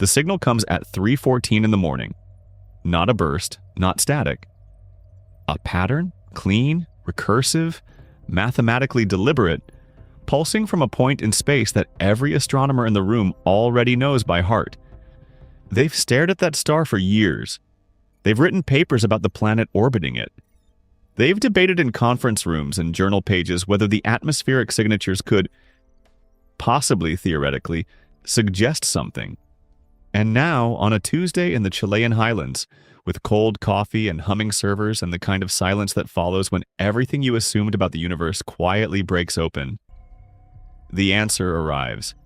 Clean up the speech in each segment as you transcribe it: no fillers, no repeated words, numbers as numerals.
The signal comes at 3:14 in the morning. Not a burst, not static. A pattern, clean, recursive, mathematically deliberate, pulsing from a point in space that every astronomer in the room already knows by heart. They've stared at that star for years. They've written papers about the planet orbiting it. They've debated in conference rooms and journal pages whether the atmospheric signatures could, possibly theoretically, suggest something. And now, on a Tuesday in the Chilean highlands, with cold coffee and humming servers and the kind of silence that follows when everything you assumed about the universe quietly breaks open, the answer arrives.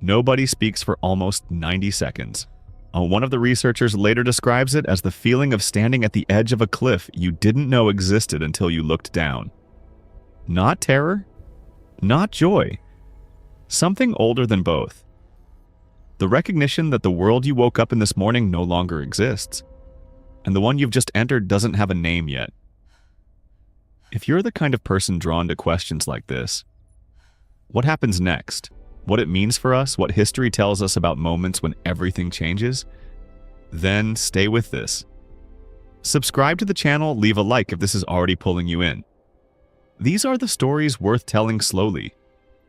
Nobody speaks for almost 90 seconds. One of the researchers later describes it as the feeling of standing at the edge of a cliff you didn't know existed until you looked down. Not terror, not joy. Something older than both. The recognition that the world you woke up in this morning no longer exists, and the one you've just entered doesn't have a name yet. If you're the kind of person drawn to questions like this, what happens next? What it means for us, what history tells us about moments when everything changes? Then stay with this. Subscribe to the channel, leave a like if this is already pulling you in. These are the stories worth telling slowly.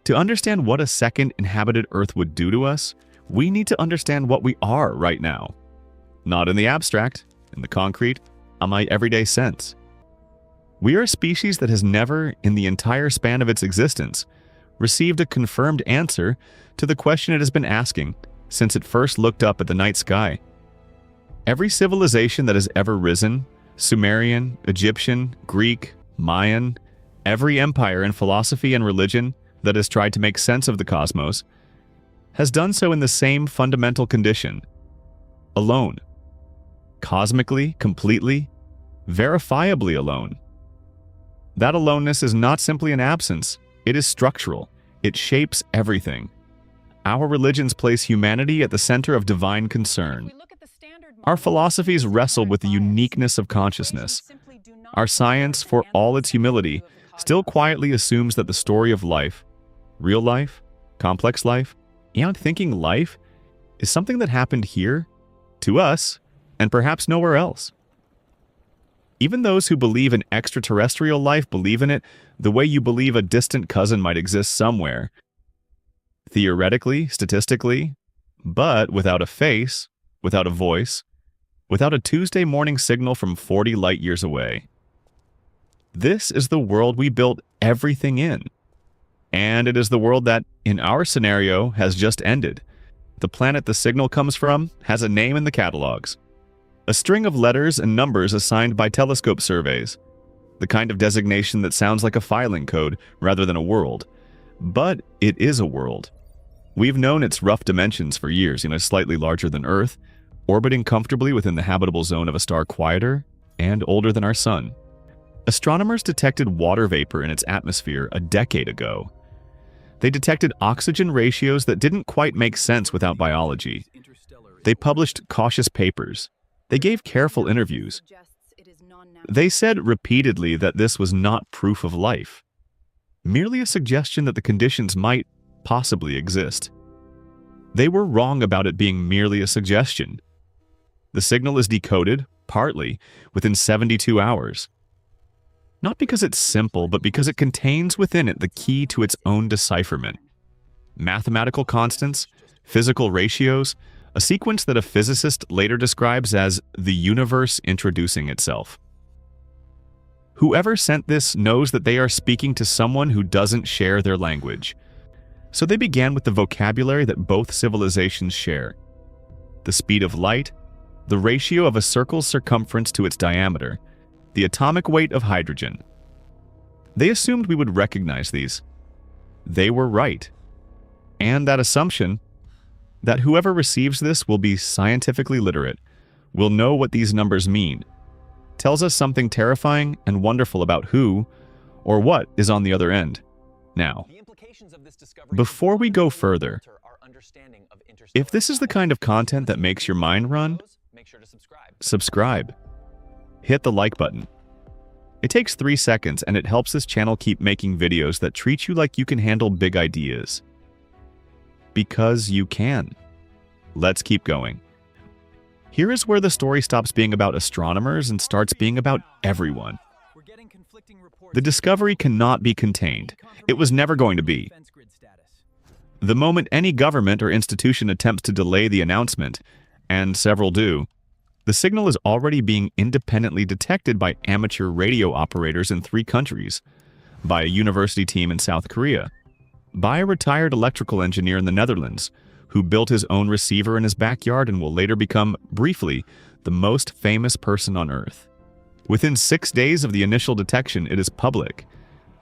To understand what a second inhabited Earth would do to us, we need to understand what we are right now. Not in the abstract, in the concrete, on my everyday sense. We are a species that has never, in the entire span of its existence, received a confirmed answer to the question it has been asking since it first looked up at the night sky. Every civilization that has ever risen, Sumerian, Egyptian, Greek, Mayan, every empire in philosophy and religion that has tried to make sense of the cosmos, has done so in the same fundamental condition: alone. Cosmically, completely, verifiably alone. That aloneness is not simply an absence, it is structural. It shapes everything. Our religions place humanity at the center of divine concern. Our philosophies wrestle with the uniqueness of consciousness. Our science, for all its humility, still quietly assumes that the story of life, real life, complex life, and thinking life, is something that happened here, to us, and perhaps nowhere else. Even those who believe in extraterrestrial life believe in it the way you believe a distant cousin might exist somewhere. Theoretically, statistically, but without a face, without a voice, without a Tuesday morning signal from 40 light years away. This is the world we built everything in. And it is the world that, in our scenario, has just ended. The planet the signal comes from has a name in the catalogs. A string of letters and numbers assigned by telescope surveys. The kind of designation that sounds like a filing code rather than a world. But it is a world. We've known its rough dimensions for years, slightly larger than Earth, orbiting comfortably within the habitable zone of a star quieter and older than our sun. Astronomers detected water vapor in its atmosphere a decade ago. They detected oxygen ratios that didn't quite make sense without biology. They published cautious papers. They gave careful interviews. They said repeatedly that this was not proof of life, merely a suggestion that the conditions might possibly exist. They were wrong about it being merely a suggestion. The signal is decoded, partly, within 72 hours. Not because it's simple, but because it contains within it the key to its own decipherment. Mathematical constants, physical ratios, a sequence that a physicist later describes as the universe introducing itself. Whoever sent this knows that they are speaking to someone who doesn't share their language. So they began with the vocabulary that both civilizations share. The speed of light, the ratio of a circle's circumference to its diameter, the atomic weight of hydrogen. They assumed we would recognize these. They were right. And that assumption, that whoever receives this will be scientifically literate, will know what these numbers mean, tells us something terrifying and wonderful about who or what is on the other end. Now, before we go further, if this is the kind of content that makes your mind run, subscribe. Hit the like button. It takes 3 seconds and it helps this channel keep making videos that treat you like you can handle big ideas. Because you can. Let's keep going. Here is where the story stops being about astronomers and starts being about everyone. The discovery cannot be contained. It was never going to be. The moment any government or institution attempts to delay the announcement, and several do, the signal is already being independently detected by amateur radio operators in 3 countries, by a university team in South Korea, by a retired electrical engineer in the Netherlands, who built his own receiver in his backyard and will later become, briefly, the most famous person on Earth. Within 6 days of the initial detection, it is public,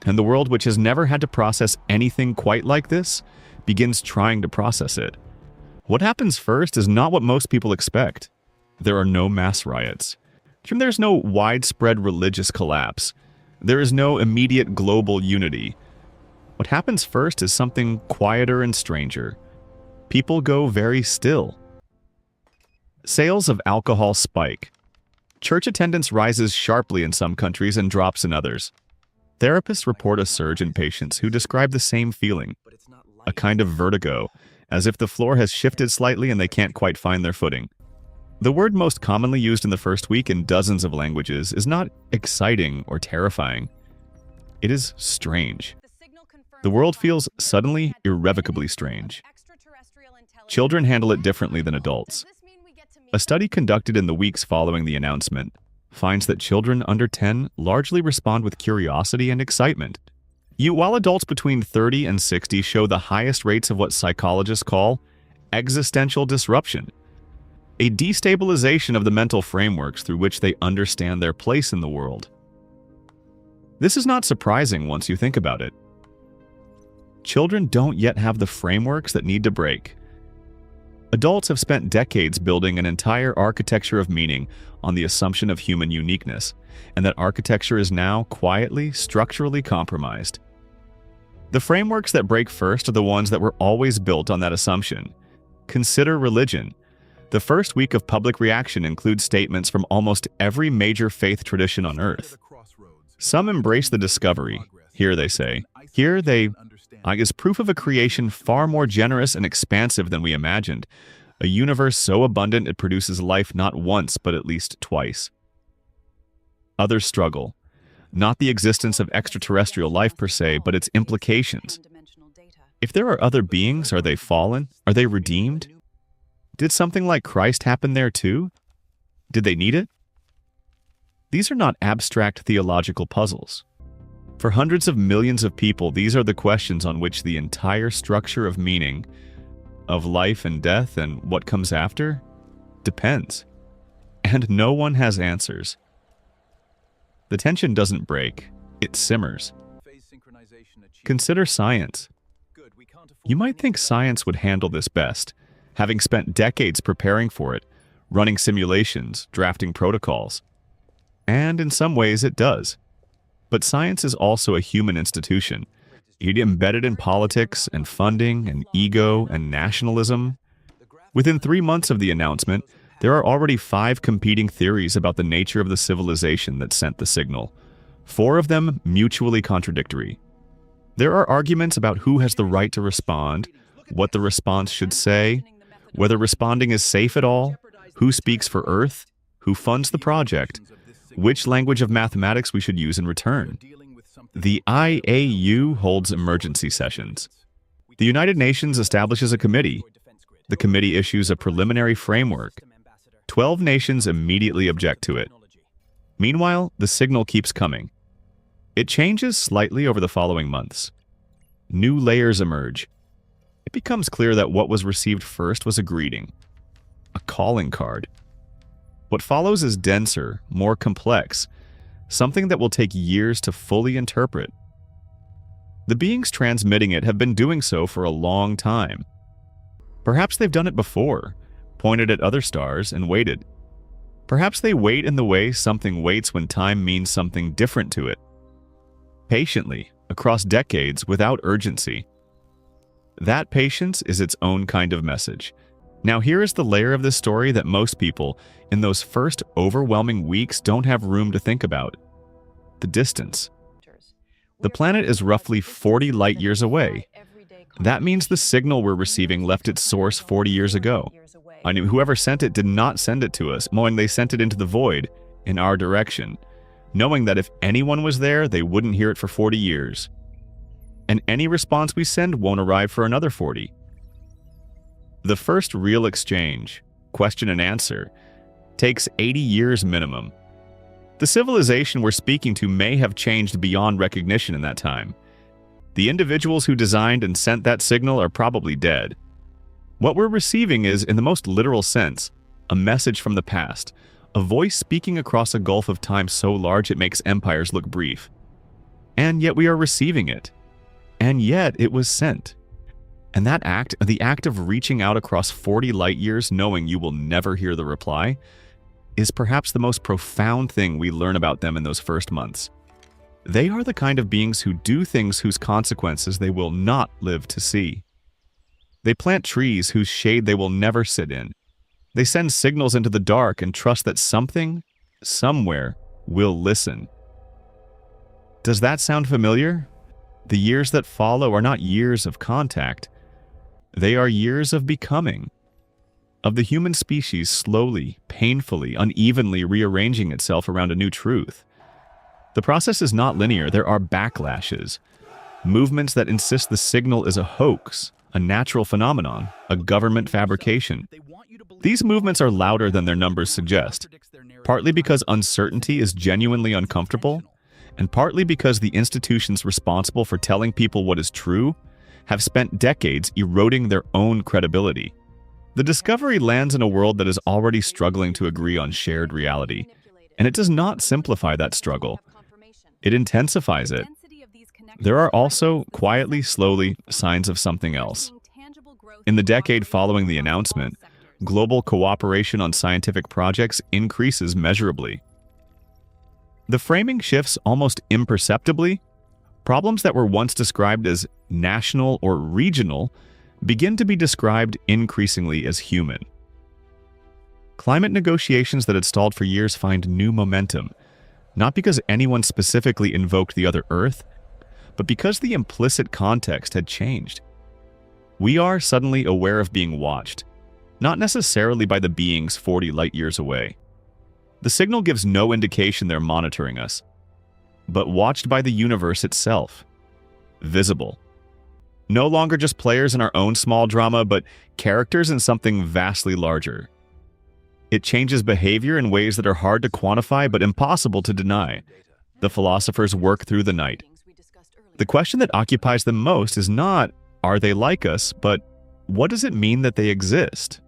and the world, which has never had to process anything quite like this, begins trying to process it. What happens first is not what most people expect. There are no mass riots. There's no widespread religious collapse. There is no immediate global unity. What happens first is something quieter and stranger. People go very still. Sales of alcohol spike. Church attendance rises sharply in some countries and drops in others. Therapists report a surge in patients who describe the same feeling, a kind of vertigo, as if the floor has shifted slightly and they can't quite find their footing. The word most commonly used in the first week in dozens of languages is not exciting or terrifying. It is strange. The world feels suddenly, irrevocably strange. Children handle it differently than adults. A study conducted in the weeks following the announcement finds that children under 10 largely respond with curiosity and excitement. While adults between 30 and 60 show the highest rates of what psychologists call existential disruption, a destabilization of the mental frameworks through which they understand their place in the world. This is not surprising once you think about it. Children don't yet have the frameworks that need to break. Adults have spent decades building an entire architecture of meaning on the assumption of human uniqueness, and that architecture is now quietly, structurally compromised. The frameworks that break first are the ones that were always built on that assumption. Consider religion. The first week of public reaction includes statements from almost every major faith tradition on Earth. Some embrace the discovery. Here they say, is proof of a creation far more generous and expansive than we imagined, a universe so abundant it produces life not once but at least twice. Others struggle. Not the existence of extraterrestrial life per se, but its implications. If there are other beings, are they fallen? Are they redeemed? Did something like Christ happen there too? Did they need it? These are not abstract theological puzzles. For hundreds of millions of people, these are the questions on which the entire structure of meaning, of life and death and what comes after, depends. And no one has answers. The tension doesn't break, it simmers. Consider science. You might think science would handle this best, having spent decades preparing for it, running simulations, drafting protocols. And in some ways it does. But science is also a human institution, embedded in politics and funding and ego and nationalism. Within 3 months of the announcement, there are already 5 competing theories about the nature of the civilization that sent the signal, 4 of them mutually contradictory. There are arguments about who has the right to respond, what the response should say, whether responding is safe at all, who speaks for Earth, who funds the project, which language of mathematics we should use in return. The IAU holds emergency sessions. The United Nations establishes a committee. The committee issues a preliminary framework. 12 nations immediately object to it. Meanwhile, the signal keeps coming. It changes slightly over the following months. New layers emerge. It becomes clear that what was received first was a greeting, a calling card. What follows is denser, more complex, something that will take years to fully interpret. The beings transmitting it have been doing so for a long time. Perhaps they've done it before, pointed at other stars and waited. Perhaps they wait in the way something waits when time means something different to it. Patiently, across decades, without urgency. That patience is its own kind of message. Now here is the layer of this story that most people, in those first overwhelming weeks, don't have room to think about. The distance. The planet is roughly 40 light-years away. That means the signal we're receiving left its source 40 years ago. I knew whoever sent it did not send it to us, knowing they sent it into the void, in our direction, knowing that if anyone was there, they wouldn't hear it for 40 years. And any response we send won't arrive for another 40. The first real exchange, question and answer, takes 80 years minimum. The civilization we're speaking to may have changed beyond recognition in that time. The individuals who designed and sent that signal are probably dead. What we're receiving is, in the most literal sense, a message from the past, a voice speaking across a gulf of time so large it makes empires look brief. And yet we are receiving it. And yet it was sent. And that act, the act of reaching out across 40 light years knowing you will never hear the reply, is perhaps the most profound thing we learn about them in those first months. They are the kind of beings who do things whose consequences they will not live to see. They plant trees whose shade they will never sit in. They send signals into the dark and trust that something, somewhere, will listen. Does that sound familiar? The years that follow are not years of contact. They are years of becoming. Of the human species slowly, painfully, unevenly rearranging itself around a new truth. The process is not linear. There are backlashes. Movements that insist the signal is a hoax, a natural phenomenon, a government fabrication. These movements are louder than their numbers suggest, partly because uncertainty is genuinely uncomfortable, and partly because the institutions responsible for telling people what is true have spent decades eroding their own credibility. The discovery lands in a world that is already struggling to agree on shared reality, and it does not simplify that struggle. It intensifies it. There are also, quietly, slowly, signs of something else. In the decade following the announcement, global cooperation on scientific projects increases measurably. The framing shifts almost imperceptibly. Problems that were once described as national or regional begin to be described increasingly as human. Climate negotiations that had stalled for years find new momentum, not because anyone specifically invoked the other Earth, but because the implicit context had changed. We are suddenly aware of being watched, not necessarily by the beings 40 light years away. The signal gives no indication they're monitoring us, but watched by the universe itself. Visible. No longer just players in our own small drama, but characters in something vastly larger. It changes behavior in ways that are hard to quantify but impossible to deny. The philosophers work through the night. The question that occupies them most is not, are they like us, but what does it mean that they exist?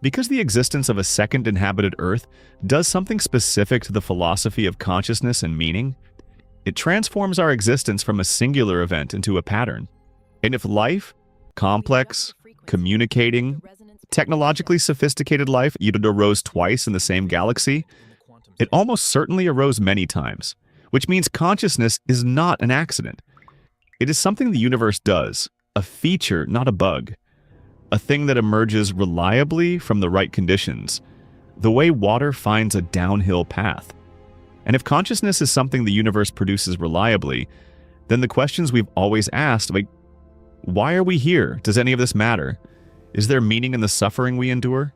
Because the existence of a second inhabited Earth does something specific to the philosophy of consciousness and meaning, it transforms our existence from a singular event into a pattern. And if life, complex, communicating, technologically sophisticated life either arose twice in the same galaxy, it almost certainly arose many times, which means consciousness is not an accident. It is something the universe does, a feature, not a bug, a thing that emerges reliably from the right conditions, the way water finds a downhill path. And if consciousness is something the universe produces reliably, then the questions we've always asked, like, why are we here? Does any of this matter? Is there meaning in the suffering we endure?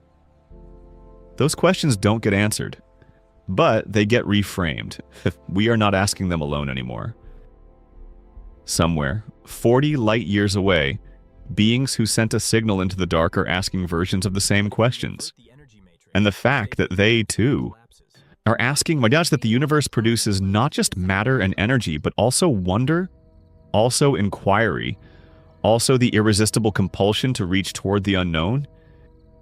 Those questions don't get answered, but they get reframed. We are not asking them alone anymore. Somewhere, 40 light years away, beings who sent a signal into the dark are asking versions of the same questions. And the fact that they, too, are asking why that the universe produces not just matter and energy, but also wonder, also inquiry, also the irresistible compulsion to reach toward the unknown,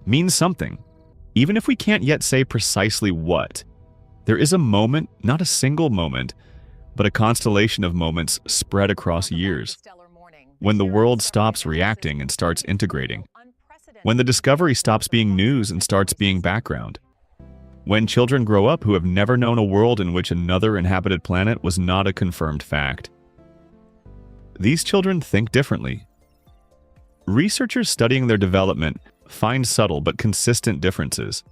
means something. Even if we can't yet say precisely what, there is a moment, not a single moment, but a constellation of moments spread across years, when the world stops reacting and starts integrating, when the discovery stops being news and starts being background, when children grow up who have never known a world in which another inhabited planet was not a confirmed fact. These children think differently. Researchers studying their development find subtle but consistent differences.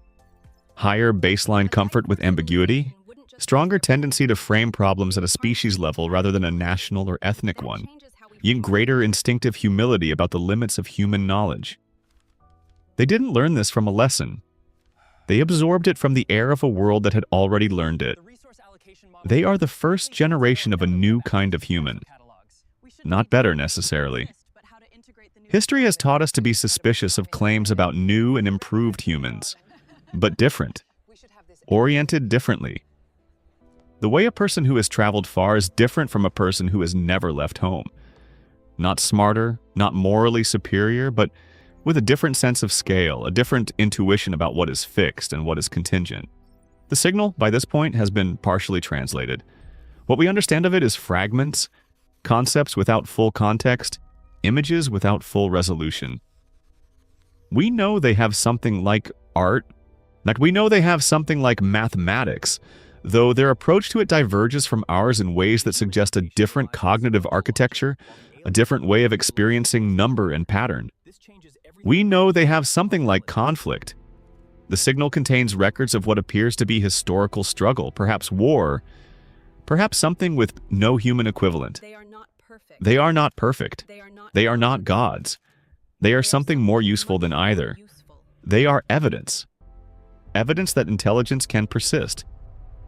Higher baseline comfort with ambiguity, stronger tendency to frame problems at a species level rather than a national or ethnic one, yet greater instinctive humility about the limits of human knowledge. They didn't learn this from a lesson. They absorbed it from the air of a world that had already learned it. They are the first generation of a new kind of human. Not better, necessarily. History has taught us to be suspicious of claims about new and improved humans, but different, oriented differently. The way a person who has traveled far is different from a person who has never left home. Not smarter, not morally superior, but with a different sense of scale, a different intuition about what is fixed and what is contingent. The signal, by this point, has been partially translated. What we understand of it is fragments, concepts without full context, images without full resolution. We know they have something like art, we know they have something like mathematics, though their approach to it diverges from ours in ways that suggest a different cognitive architecture, a different way of experiencing number and pattern. We know they have something like conflict. The signal contains records of what appears to be historical struggle, perhaps war, perhaps something with no human equivalent. They are not perfect. They are not gods. They are something more useful than either. They are evidence. Evidence that intelligence can persist,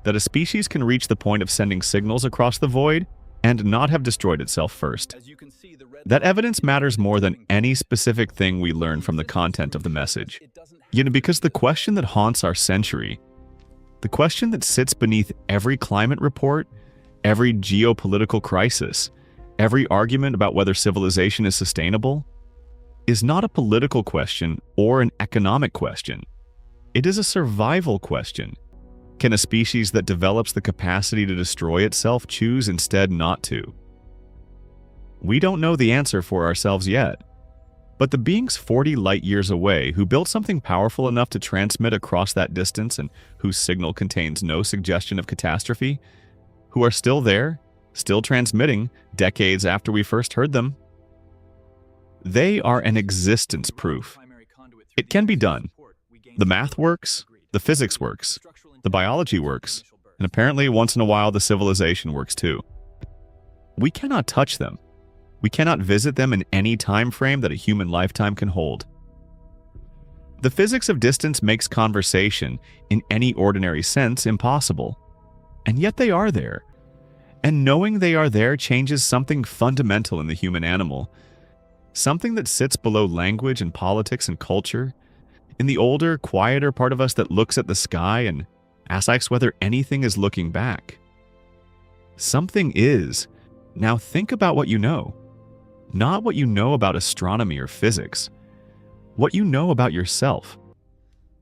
that a species can reach the point of sending signals across the void and not have destroyed itself first. That evidence matters more than any specific thing we learn from the content of the message. Because the question that haunts our century, the question that sits beneath every climate report, every geopolitical crisis, every argument about whether civilization is sustainable, is not a political question or an economic question. It is a survival question. Can a species that develops the capacity to destroy itself choose instead not to? We don't know the answer for ourselves yet. But the beings 40 light-years away who built something powerful enough to transmit across that distance and whose signal contains no suggestion of catastrophe, who are still there, still transmitting decades after we first heard them, they are an existence proof. It can be done. The math works, the physics works, the biology works, and apparently once in a while the civilization works too. We cannot touch them. We cannot visit them in any time frame that a human lifetime can hold. The physics of distance makes conversation, in any ordinary sense, impossible. And yet they are there. And knowing they are there changes something fundamental in the human animal. Something that sits below language and politics and culture. In the older, quieter part of us that looks at the sky and asks whether anything is looking back. Something is. Now think about what you know. Not what you know about astronomy or physics. What you know about yourself.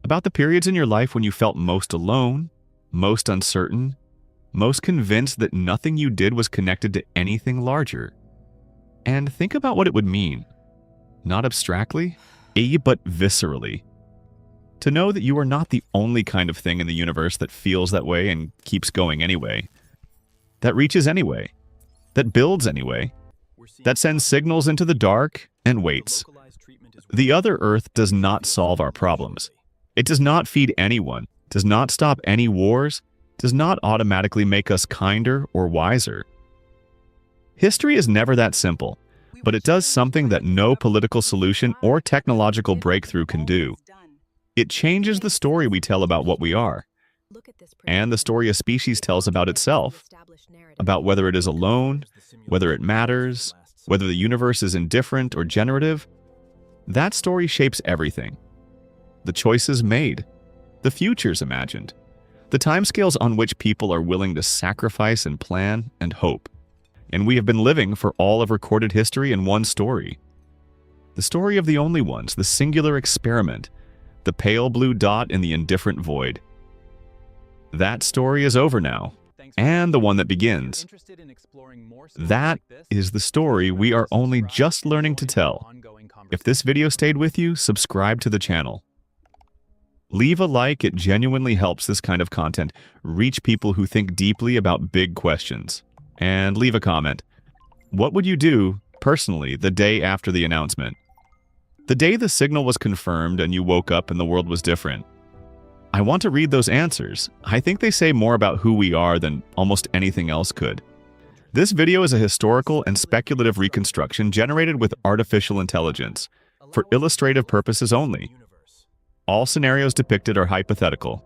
About the periods in your life when you felt most alone, most uncertain, most convinced that nothing you did was connected to anything larger. And think about what it would mean, not abstractly, but viscerally. To know that you are not the only kind of thing in the universe that feels that way and keeps going anyway. That reaches anyway. That builds anyway. That sends signals into the dark and waits. The other Earth does not solve our problems. It does not feed anyone, does not stop any wars, does not automatically make us kinder or wiser. History is never that simple, but it does something that no political solution or technological breakthrough can do. It changes the story we tell about what we are, and the story a species tells about itself, about whether it is alone, whether it matters, whether the universe is indifferent or generative. That story shapes everything. The choices made, the futures imagined, the timescales on which people are willing to sacrifice and plan and hope. And we have been living for all of recorded history in one story. The story of the only ones, the singular experiment, the pale blue dot in the indifferent void. That story is over now, and the one that begins. That is the story we are only just learning to tell. If this video stayed with you, subscribe to the channel. Leave a like, it genuinely helps this kind of content reach people who think deeply about big questions. And leave a comment. What would you do, personally, the day after the announcement? The day the signal was confirmed and you woke up and the world was different. I want to read those answers. I think they say more about who we are than almost anything else could. This video is a historical and speculative reconstruction generated with artificial intelligence, for illustrative purposes only. All scenarios depicted are hypothetical.